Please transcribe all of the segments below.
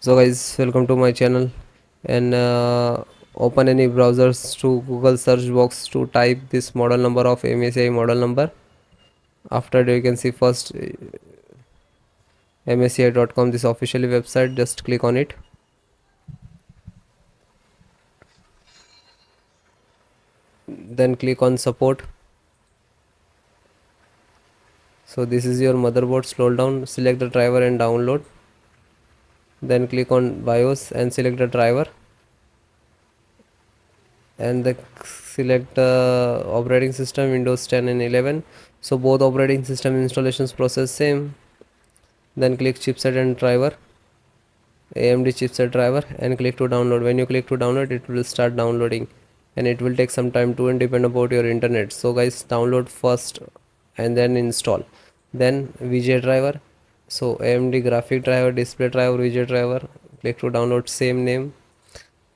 So guys, welcome to my channel, and open any browsers to Google search box to type this model number of MSI model number. After that you can see first msci.com, this officially website. Just click on it, then click on support. So this is your motherboard. Scroll down, select the driver and download, then click on BIOS and select the driver, and select the operating system Windows 10 and 11. So both operating system installations process same. Then click chipset and driver, AMD chipset driver, and click to download. When you click to download, it will start downloading, and it will take some time to and depend about your internet. So guys, download first and then install. Then VJ driver, so AMD graphic driver, display driver, VJ driver. Click to download, same name.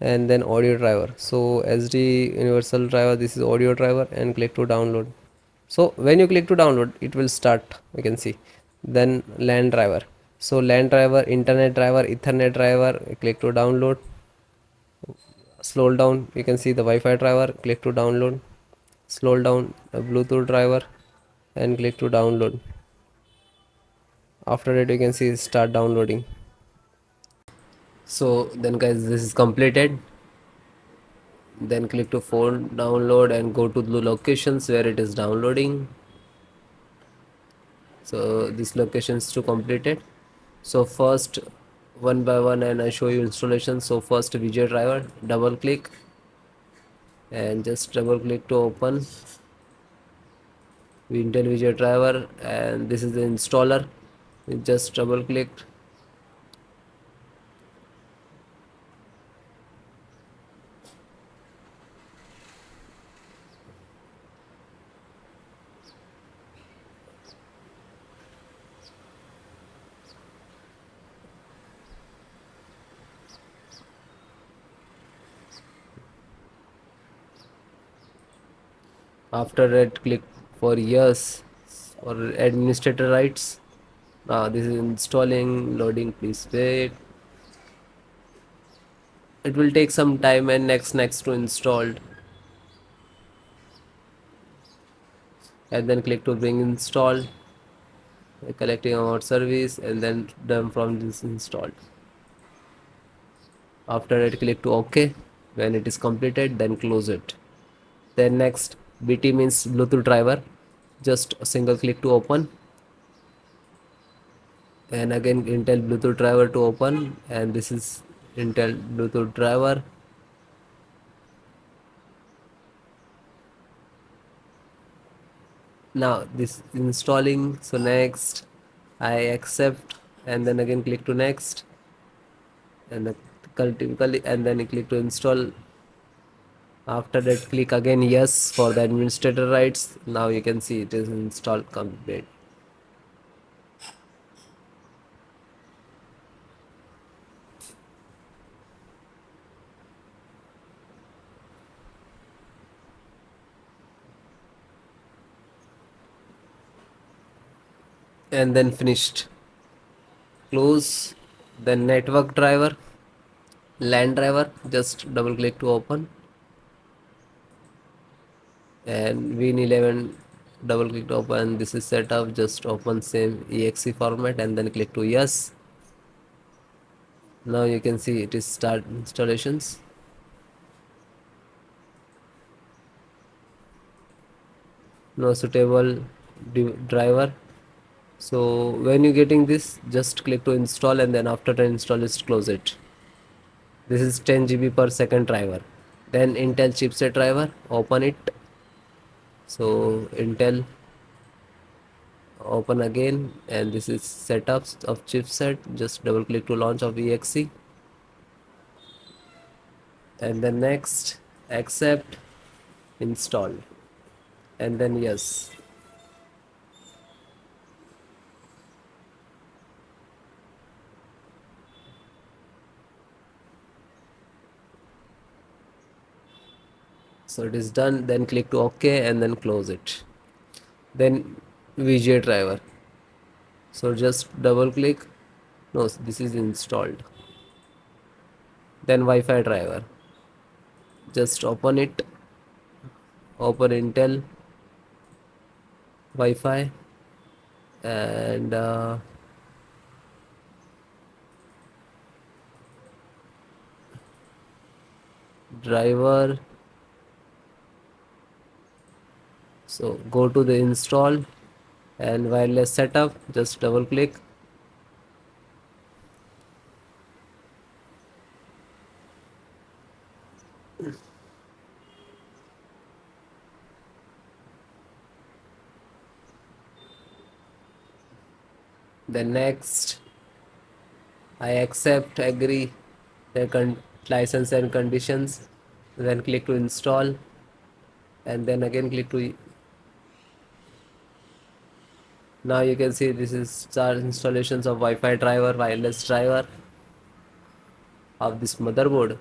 And then audio driver, so SD universal driver, this is audio driver, and click to download. So when you click to download, it will start, you can see. Then LAN driver, so LAN driver, internet driver, ethernet driver. Click to download. Scroll down, you can see the Wi-Fi driver. Click to download. Scroll down, the Bluetooth driver, and click to download. After that you can see start downloading. So then guys, this is completed. Then click to phone download and go to the locations where it is downloading. So this location is to complete it. So first, one by one, and I show you installation. So first VJ driver, double click and just double click to open Intel VJ driver, and this is the installer. Just double click. After that, click for yes or administrator rights. Now this is installing, loading, please wait. It will take some time, and next to installed, and then click to bring installed, collecting amount service, and then done from this installed. After that, click to OK. When it is completed, then close it. Then next, BT means Bluetooth driver. Just a single click to open, and again Intel Bluetooth driver to open, and this is Intel Bluetooth driver. Now this installing. So next, I accept, and then again click to next, and typically, and then click to install. After that, click again yes for the administrator rights. Now you can see it is installed complete. And then finished. Close. Then network driver, LAN driver, just double click to open, and Win11, double click to open. This is set up, just open same exe format, and then click to yes. Now you can see it is start installations. No suitable driver. So when you getting this, just click to install, and then after the install, just close it. This is 10 GB per second driver. Then Intel chipset driver, open it. So Intel, open again, and this is setups of chipset. Just double click to launch of exe, and then next, accept, install, and then yes. So it is done. Then click to OK, and then close it. Then VGA driver, so just double click. No, this is installed. then Wi-Fi driver. Just open it, open Intel Wi-Fi, and driver. So go to the install and wireless setup, just double click. Then next, I accept, agree the license and conditions. Then click to install, and then again click to. Now you can see this is our installations of Wi-Fi driver, wireless driver of this motherboard.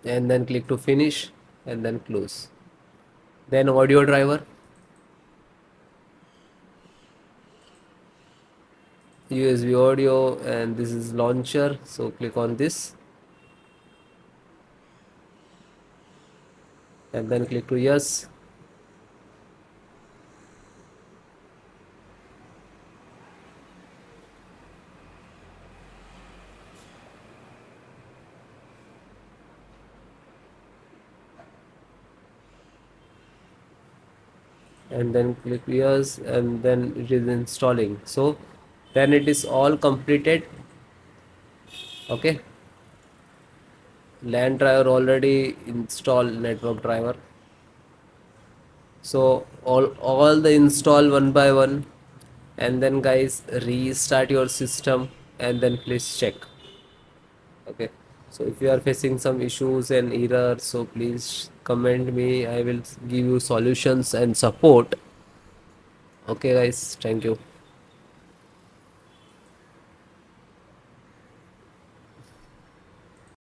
And then click to finish and then close. Then audio driver, USB audio, and this is launcher, so click on this and then click to yes. And then click yes, and then it is installing. So then it is all completed. Okay, LAN driver already installed, network driver. So all the install one by one, and then guys restart your system and then please check. Okay, so if you are facing some issues and errors, so please comment me, I will give you solutions and support. Okay guys, thank you.